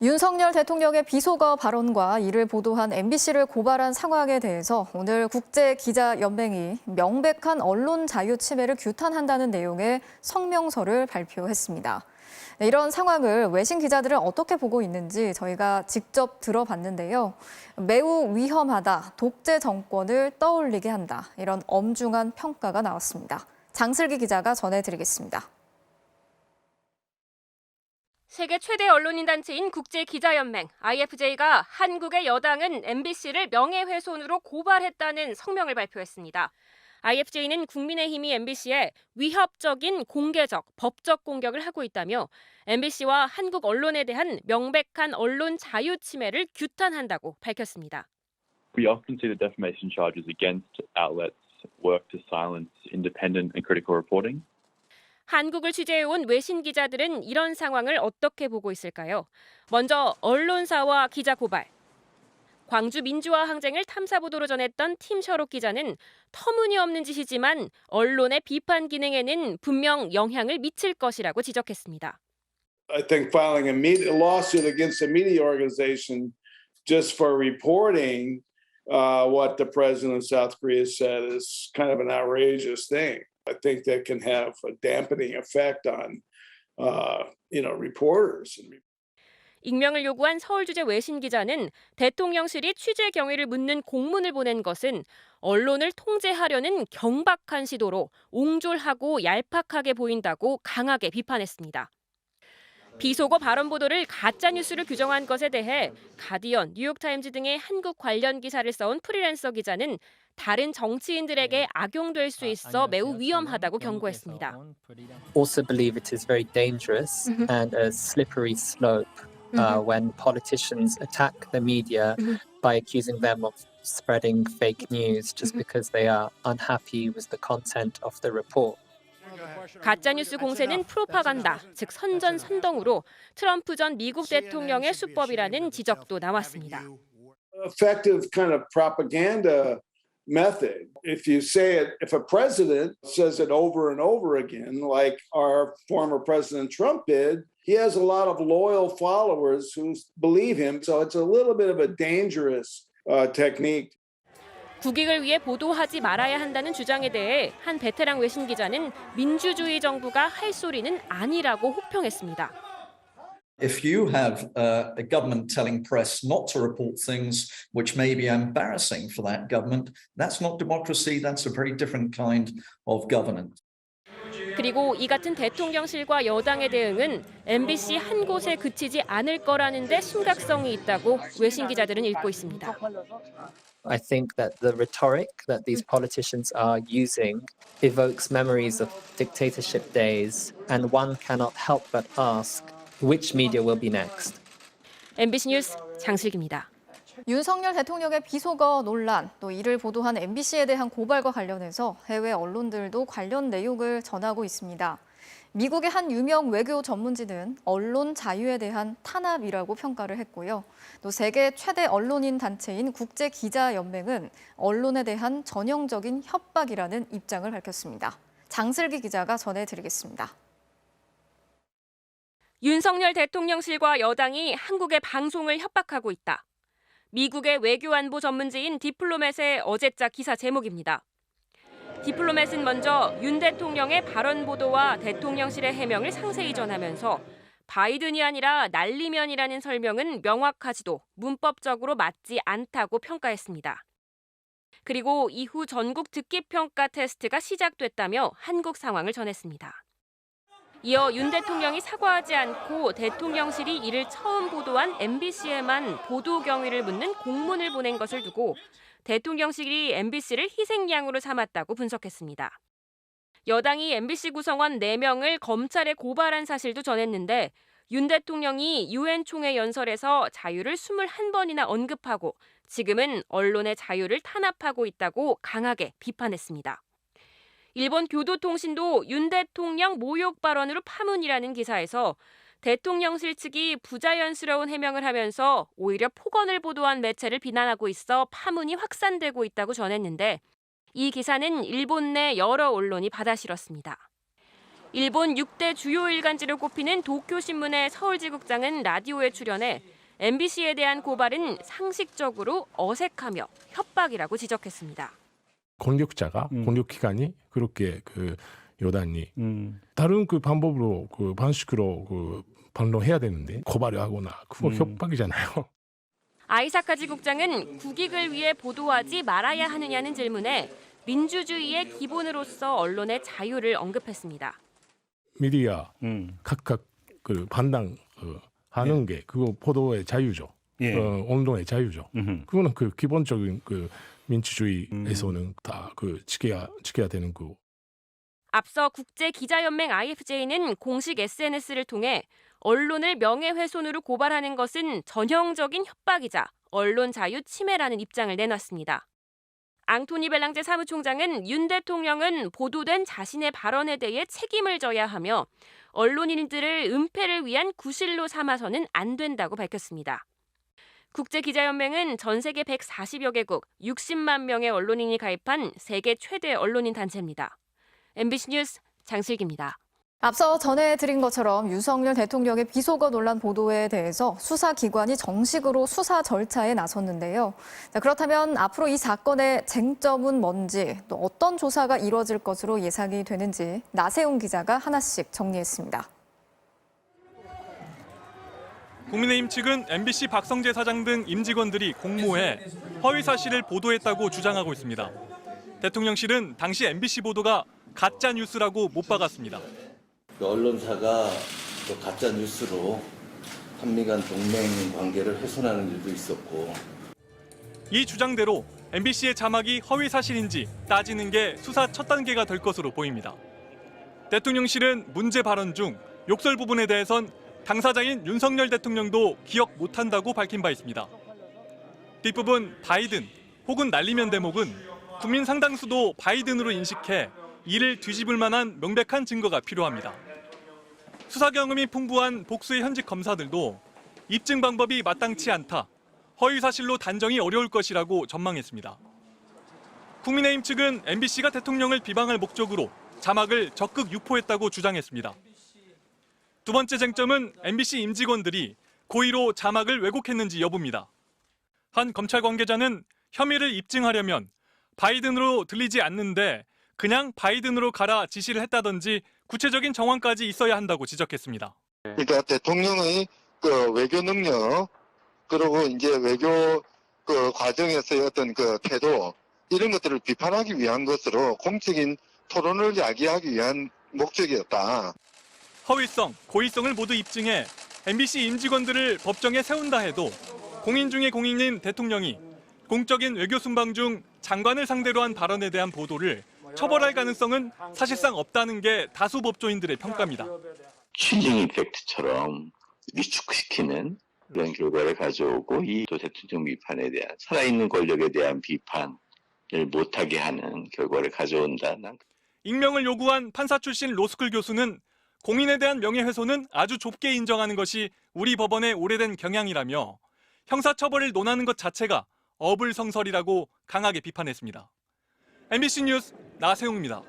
윤석열 대통령의 비속어 발언과 이를 보도한 MBC를 고발한 상황에 대해서 오늘 국제기자연맹이 명백한 언론 자유 침해를 규탄한다는 내용의 성명서를 발표했습니다. 이런 상황을 외신 기자들은 어떻게 보고 있는지 저희가 직접 들어봤는데요. 매우 위험하다, 독재 정권을 떠올리게 한다, 이런 엄중한 평가가 나왔습니다. 장슬기 기자가 전해드리겠습니다. 세계 최대 언론인 단체인 국제기자연맹 IFJ가 한국의 여당은 MBC를 명예훼손으로 고발했다는 성명을 발표했습니다. IFJ는 국민의힘이 MBC에 위협적인 공개적, 법적 공격을 하고 있다며 MBC와 한국 언론에 대한 명백한 언론 자유 침해를 규탄한다고 밝혔습니다. We often see the defamation charges against outlets work to silence independent and critical reporting. 한국을 취재해온 외신 기자들은 이런 상황을 어떻게 보고 있을까요? 먼저 언론사와 기자 고발. 광주 민주화 항쟁을 탐사보도로 전했던 팀 셔록 기자는 터무니없는 짓이지만 언론의 비판 기능에는 분명 영향을 미칠 것이라고 지적했습니다. I think filing a lawsuit against a media organization just for reporting what the president of South Korea said is kind of an outrageous thing. I think that can have a dampening effect on, reporters. 익명을 요구한 서울주재 외신 기자는 대통령실이 취재 경위를 묻는 공문을 보낸 것은 언론을 통제하려는 경박한 시도로 옹졸하고 얄팍하게 보인다고 강하게 비판했습니다. 비속어 발언 보도를 가짜뉴스로 규정한 것에 대해 가디언, 뉴욕타임즈 등의 한국 관련 기사를 써온 프리랜서 기자는 다른 정치인들에게 악용될 수 있어 매우 위험하다고 경고했습니다. Also believe it is very dangerous and a slippery slope when politicians attack the media by accusing them of spreading fake news just because they are unhappy with the content of the report. 가짜뉴스 공세는 프로파간다, 즉 선전선동으로 트럼프 전 미국 대통령의 수법이라는 지적도 나왔습니다. Effective kind of propaganda method. If a president says it over and over again, like our former President Trump did, he has a lot of loyal followers who believe him. So it's a little bit of a dangerous technique. 국익을 위해 보도하지 말아야 한다는 주장에 대해 한 베테랑 외신 기자는 민주주의 정부가 할 소리는 아니라고 혹평했습니다. If you have a government telling press not to report things which may be embarrassing for that government, that's not democracy, that's a very different kind of governance. 그리고 이 같은 대통령실과 여당의 대응은 MBC 한 곳에 그치지 않을 거라는 데 심각성이 있다고 외신 기자들은 읽고 있습니다. I think that the rhetoric that these politicians are using evokes memories of dictatorship days, and one cannot help but ask which media will be next. MBC 뉴스 장슬기입니다. 윤석열 대통령의 비속어 논란, 또 이를 보도한 MBC에 대한 고발과 관련해서 해외 언론들도 관련 내용을 전하고 있습니다. 미국의 한 유명 외교 전문지는 언론 자유에 대한 탄압이라고 평가를 했고요. 또 세계 최대 언론인 단체인 국제기자연맹은 언론에 대한 전형적인 협박이라는 입장을 밝혔습니다. 장슬기 기자가 전해드리겠습니다. 윤석열 대통령실과 여당이 한국의 방송을 협박하고 있다. 미국의 외교안보 전문지인 디플로맷의 어제자 기사 제목입니다. 디플로맷은 먼저 윤 대통령의 발언 보도와 대통령실의 해명을 상세히 전하면서 바이든이 아니라 날리면이라는 설명은 명확하지도 문법적으로 맞지 않다고 평가했습니다. 그리고 이후 전국 듣기평가 테스트가 시작됐다며 한국 상황을 전했습니다. 이어 윤 대통령이 사과하지 않고 대통령실이 이를 처음 보도한 MBC에만 보도 경위를 묻는 공문을 보낸 것을 두고 대통령실이 MBC를 희생양으로 삼았다고 분석했습니다. 여당이 MBC 구성원 4명을 검찰에 고발한 사실도 전했는데 윤 대통령이 유엔 총회 연설에서 자유를 21번이나 언급하고 지금은 언론의 자유를 탄압하고 있다고 강하게 비판했습니다. 일본 교도통신도 윤 대통령 모욕 발언으로 파문이라는 기사에서 대통령실 측이 부자연스러운 해명을 하면서 오히려 폭언을 보도한 매체를 비난하고 있어 파문이 확산되고 있다고 전했는데 이 기사는 일본 내 여러 언론이 받아실었습니다. 일본 6대 주요 일간지로 꼽히는 도쿄신문의 서울지국장은 라디오에 출연해 MBC에 대한 고발은 상식적으로 어색하며 협박이라고 지적했습니다. 권력자가 권력기관이 그렇게 여단이 다른 방법으로 방식으로 반론해야 되는데 고발을 하거나 그건 협박이잖아요. 아이사카 지국장은 국익을 위해 보도하지 말아야 하느냐는 질문에 민주주의의 기본으로서 언론의 자유를 언급했습니다. 미디어 각각 판단하는 게 그거 보도의 자유죠. 언론의 자유죠. 그거는 기본적인 민주주의에서는 다 지켜야 되는 거. 앞서 국제기자연맹 IFJ는 공식 SNS를 통해 언론을 명예훼손으로 고발하는 것은 전형적인 협박이자 언론 자유 침해라는 입장을 내놨습니다. 앙토니 벨랑제 사무총장은 윤 대통령은 보도된 자신의 발언에 대해 책임을 져야 하며 언론인들을 은폐를 위한 구실로 삼아서는 안 된다고 밝혔습니다. 국제기자연맹은 전 세계 140여 개국 60만 명의 언론인이 가입한 세계 최대 언론인 단체입니다. MBC 뉴스 장슬기입니다. 앞서 전해드린 것처럼 윤석열 대통령의 비속어 논란 보도에 대해서 수사기관이 정식으로 수사 절차에 나섰는데요. 자, 그렇다면 앞으로 이 사건의 쟁점은 뭔지, 또 어떤 조사가 이루어질 것으로 예상이 되는지 나세훈 기자가 하나씩 정리했습니다. 국민의힘 측은 MBC 박성재 사장 등 임직원들이 공모해 허위 사실을 보도했다고 주장하고 있습니다. 대통령실은 당시 MBC 보도가 가짜 뉴스라고 못 박았습니다. 언론사가 또 가짜 뉴스로 한미 간 동맹 관계를 훼손하는 일도 있었고. 이 주장대로 MBC의 자막이 허위 사실인지 따지는 게 수사 첫 단계가 될 것으로 보입니다. 대통령실은 문제 발언 중 욕설 부분에 대해선 당사자인 윤석열 대통령도 기억 못한다고 밝힌 바 있습니다. 뒷부분 바이든 혹은 날리면 대목은 국민 상당수도 바이든으로 인식해 이를 뒤집을 만한 명백한 증거가 필요합니다. 수사 경험이 풍부한 복수의 현직 검사들도 입증 방법이 마땅치 않다, 허위 사실로 단정이 어려울 것이라고 전망했습니다. 국민의힘 측은 MBC가 대통령을 비방할 목적으로 자막을 적극 유포했다고 주장했습니다. 두 번째 쟁점은 MBC 임직원들이 고의로 자막을 왜곡했는지 여부입니다. 한 검찰 관계자는 혐의를 입증하려면 바이든으로 들리지 않는데 그냥 바이든으로 가라 지시를 했다든지 구체적인 정황까지 있어야 한다고 지적했습니다. 그러니까 대통령의 외교 능력, 그리고 이제 외교 과정에서의 어떤 태도, 이런 것들을 비판하기 위한 것으로 공적인 토론을 야기하기 위한 목적이었다. 허위성, 고의성을 모두 입증해 MBC 임직원들을 법정에 세운다 해도 공인 중의 공인인 대통령이 공적인 외교 순방 중 장관을 상대로 한 발언에 대한 보도를 처벌할 가능성은 사실상 없다는 게 다수 법조인들의 평가입니다. 칠링 이펙트처럼 위축시키는 그런 결과를 가져오고 이 또 대통령 비판에 대한 살아있는 권력에 대한 비판을 못하게 하는 결과를 가져온다. 익명을 요구한 판사 출신 로스쿨 교수는 공인에 대한 명예훼손은 아주 좁게 인정하는 것이 우리 법원의 오래된 경향이라며 형사처벌을 논하는 것 자체가 어불성설이라고 강하게 비판했습니다. MBC 뉴스 나세웅입니다.